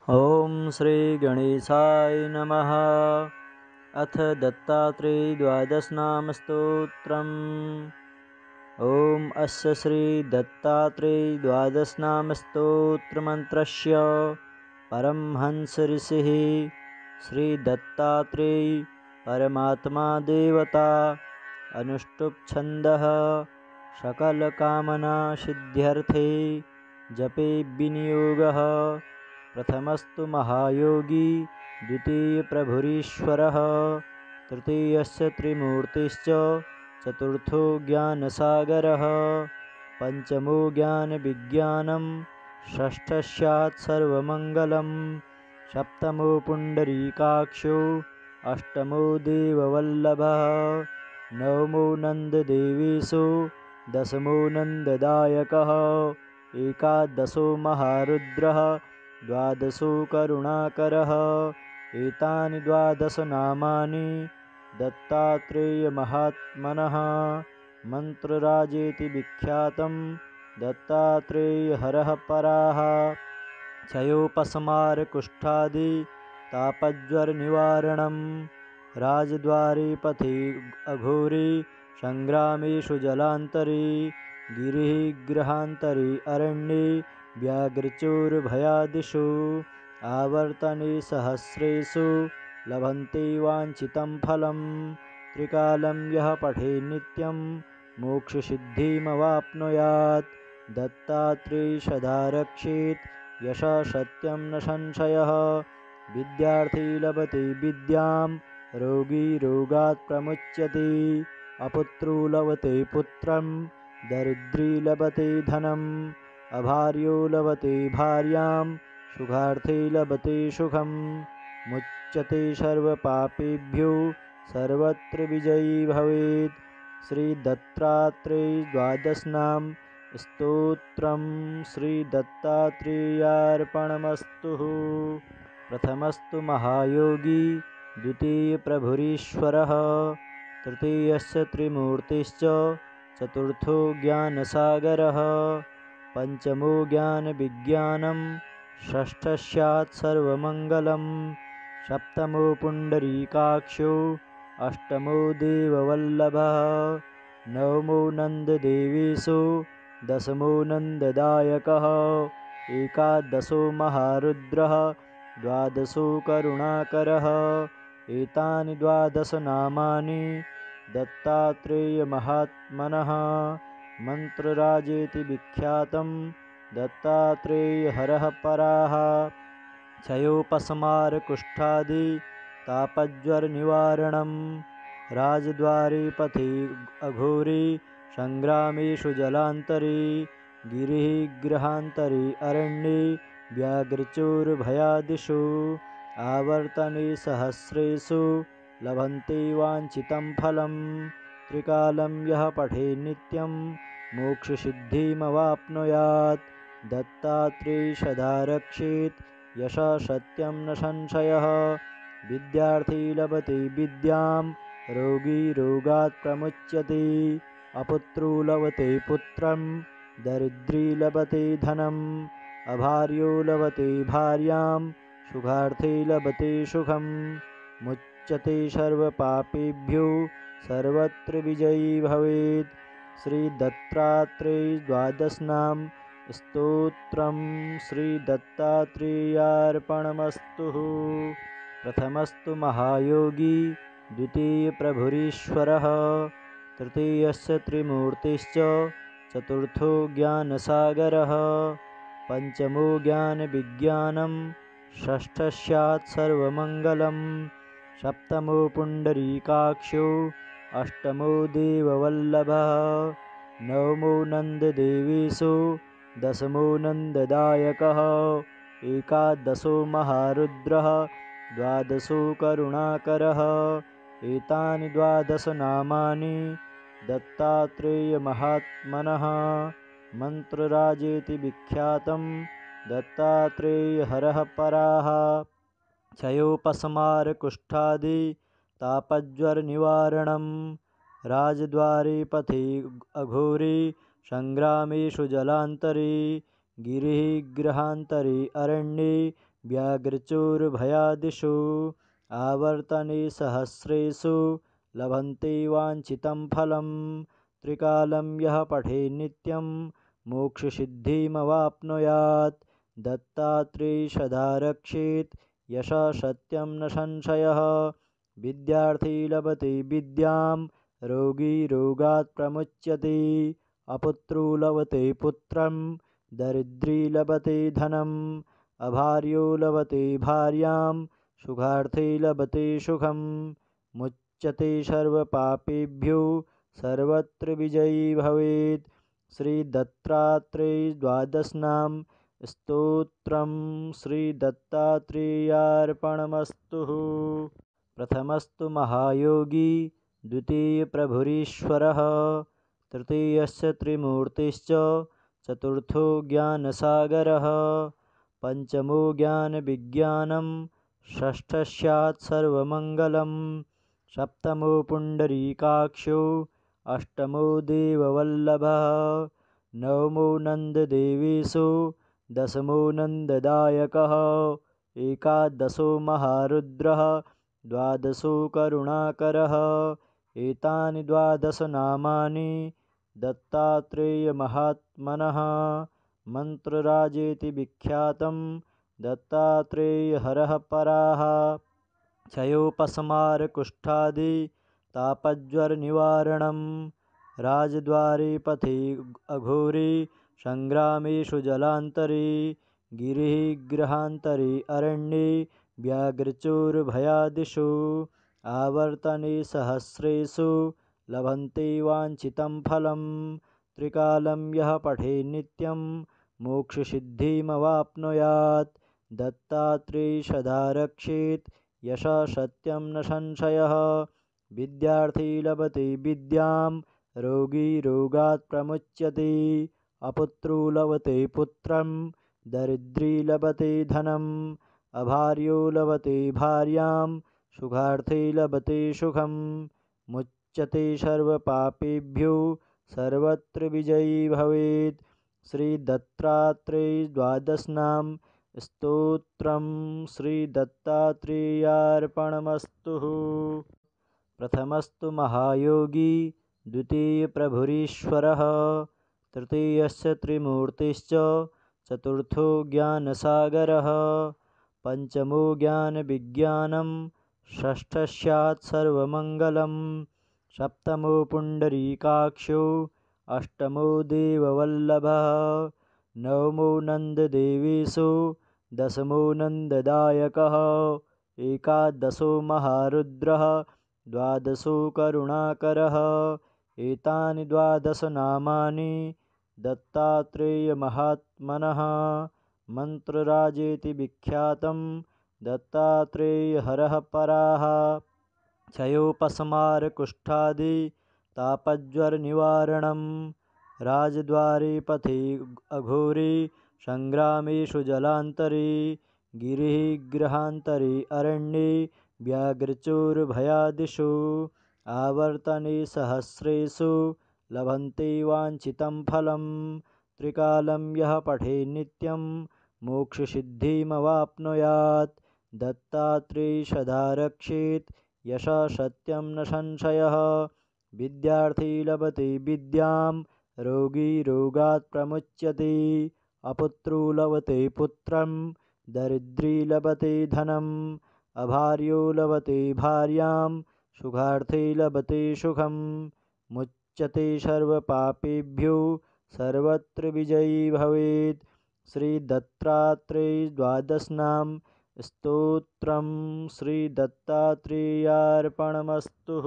ॐ श्री गणेशाय नमः। अथ दत्तात्रेय द्वादशनाम स्तोत्रम्। ॐ अस्य श्री दत्तात्रेय द्वादशनाम स्तोत्रमन्त्रस्य परमहंस ऋषिः श्री दत्तात्रेय परमात्मा देवता अनुष्टुप् छन्दः सकलकामना सिद्ध्यर्थे जपे विनियोगः। प्रथमस्तु महायोगी द्वितीयप्रभुरीश्वरः तृतीयस्य त्रिमूर्तिश्च चतुर्थो ज्ञानसागरः पञ्चमो ज्ञानविज्ञानं षष्ठस्यात् सर्वमङ्गलं सप्तमो पुण्डरीकाक्षो अष्टमो देववल्लभः नवमो नन्ददेवेशो दशमो नन्ददायकः एकादशो महारुद्रः द्वादशो करुणाकरः। एतानि द्वादशनामानि दत्तात्रेयमहात्मनः मन्त्रराजेति विख्यातं दत्तात्रेयहरः पराः क्षयोपशमारकुष्ठादि तापज्वरनिवारणं राजद्वारे पथि अघोरे संग्रामेषु जलान्तरे गिरिः गृहान्तरे अरण्ये व्याघ्रचोरभयादिषु आवर्तने सहस्रेषु लभन्ते वाञ्छितं फलं त्रिकालं यः पठे नित्यं मोक्षसिद्धिमवाप्नुयात्। दत्तात्रेय सदा रक्षेत् यशः सत्यं न संशयः विद्यार्थी लभते विद्यां रोगी रोगात् प्रमुच्यते अपुत्रो लभते पुत्रं दरिद्री लभते धनम् अभार्यो लभते भार्यां सुखार्थे लभते सुखं मुच्यते सर्वपापेभ्यो सर्वत्र विजयी भवेत्। श्री दत्तात्रेय द्वादशनाम स्तोत्रम् श्री दत्तात्रेयार्पणमस्तु। प्रथमस्तु महायोगी द्वितीयप्रभुरीश्वरः तृतीयस्य त्रिमूर्तिश्च चतुर्थो ज्ञानसागरः पञ्चमो ज्ञानविज्ञानं षष्ठस्यात् सर्वमङ्गलं सप्तमो पुण्डरीकाक्षो अष्टमो देववल्लभः नवमो नन्ददेवेशो दशमो नन्ददायकः एकादशो महारुद्रः द्वादशो करुणाकरः। एतानि द्वादशनामानि दत्तात्रेयमहात्मनः मन्त्रराजेति विख्यातं दत्तात्रेयहरः पराः क्षयोपशमारकुष्ठादि तापज्वरनिवारणं राजद्वारे पथि अघोरे संग्रामेषु जलान्तरे गिरिः गृहान्तरे अरण्ये व्याघ्रचोरभयादिषु आवर्तने सहस्रेषु लभन्ते वाञ्छितं फलं त्रिकालं यः पठे नित्यं मोक्षसिद्धिमवाप्नुयात्। दत्तात्रेय सदा रक्षेत् यशः सत्यं न संशयः विद्यार्थी लभते विद्यां रोगी रोगात् प्रमुच्यते अपुत्रो लभते पुत्रं दरिद्री लभते धनम् अभार्यो लभते भार्यां सुखार्थे लभते सुखं मुच्यते सर्वपापेभ्यो सर्वत्र विजयी भवेत्। श्री दत्तात्रेय द्वादशनाम स्तोत्रम् श्री दत्तात्रेयार्पणमस्तु। प्रथमस्तु महायोगी द्वितीयप्रभुरीश्वरः तृतीयस्य त्रिमूर्तिश्च चतुर्थो ज्ञानसागरः पञ्चमो ज्ञानविज्ञानं षष्ठस्यात् सर्वमङ्गलं सप्तमो पुण्डरीकाक्षो अष्टमो देववल्लभः नवमो नन्ददेवेशो दशमो नन्ददायकः एकादशो महारुद्रः द्वादशो करुणाकरः। एतानि द्वादशनामानि दत्तात्रेयमहात्मनः मन्त्रराजेति विख्यातं दत्तात्रेयहरः पराः क्षयोपशमारकुष्ठादि तापज्वरनिवारणं राजद्वारे पथि अघोरे संग्रामेषु जलान्तरे गिरिः गृहान्तरे अरण्ये व्याघ्रचोरभयादिषु आवर्तने सहस्रेषु लभन्ते वाञ्छितं फलं त्रिकालं यः पठेत् नित्यं मोक्षसिद्धिमवाप्नुयात् दत्तात्रेयः सदा रक्षेत् यशः सत्यं न संशयः विद्यार्थी लभते विद्यां रोगी रोगात् प्रमुच्यते अपुत्रो लभते पुत्रं दरिद्री लभते धनम् अभार्यो लभते भार्यां सुखार्थी लभते सुखं मुच्यते सर्वपापेभ्यो सर्वत्र विजयी भवेत्। श्रीदत्तात्रेय द्वादशनाम स्तोत्रम श्रीदत्तात्रेयार्पणमस्तु। प्रथमस्तु महायोगी द्वितीयप्रभुरीश्वरः तृतीयस्य त्रिमूर्तिश्च चतुर्थो ज्ञानसागरः पंचमो ज्ञानविज्ञानं षष्ठः स्यात् सर्वमङ्गलं सप्तमो पुण्डरीकाक्षो अष्टमो देववल्लभः नवमो नन्ददेवेशो दशमो नन्ददायकः एकादशो महारुद्रः द्वादशो करुणाकरः एतानि द्वादशनामानि दत्तात्रेयमहात्मनः मन्त्रराजेति विख्यातं दत्तात्रेयहरः पराः क्षयोपशमारकुष्ठादि तापज्वरनिवारणं राजद्वारे पथे अघोरे संग्रामेषु जलान्तरे गिरिः गृहान्तरे अरण्ये व्याघ्रचोरभयादिषु आवर्तने सहस्रेषु लभन्ते वाञ्छितं फलं त्रिकालं यः पठेत् नित्यं मोक्षसिद्धिमवाप्नुयात् दत्तात्रेयः सदा रक्षेत् यशः सत्यं न संशयः विद्यार्थी लभते विद्यां रोगी रोगात् प्रमुच्यते अपुत्रो लभते पुत्रं दरिद्री लभते धनम् अभार्यो लभते भार्यां सुखार्थी लभते सुखं मुच्यते सर्वपापेभ्यो सर्वत्र विजयी भवेत्। श्रीदत्तात्रेय द्वादशनाम स्तोत्रम श्रीदत्तात्रेयार्पणमस्तु। प्रथमस्तु महायोगी द्वितीयप्रभुरीश्वरः तृतीयस्य त्रिमूर्तिश्च चतुर्थो ज्ञानसागरः पंचमो ज्ञानविज्ञानं षष्ठः स्यात् सर्वमङ्गलं सप्तमो पुण्डरीकाक्षो अष्टमो देववल्लभः नवमो नन्ददेवेशो दशमो नन्ददायकः एकादशो महारुद्रः द्वादशो करुणाकरः एतानि द्वादशनामानि दत्तात्रेयमहात्मनः मन्त्रराजेति विख्यातं दत्तात्रेयहरः पराः क्षयोपशमारकुष्ठादि तापज्वरनिवारणं राजद्वारे पथे अघोरे संग्रामेषु जलान्तरे गिरिः गृहान्तरे अरण्ये व्याघ्रचोरभयादिषु आवर्तने सहस्रेषु लभन्ते वाञ्छितं फलं त्रिकालं यः पठेत् नित्यं मोक्षसिद्धिमवाप्नुयात् दत्तात्रेयः सदा रक्षेत् यशः सत्यं न संशयः विद्यार्थी लभते विद्यां रोगी रोगात् प्रमुच्यते अपुत्रो लभते पुत्रं दरिद्री लभते धनम् अभार्यो लभते भार्यां सुखार्थी लभते सुखं मुच्यते सर्वपापेभ्यो सर्वत्र विजयी भवेत्। श्रीदत्तात्रेय द्वादशनाम स्तोत्रम श्रीदत्तात्रेयार्पणमस्तु।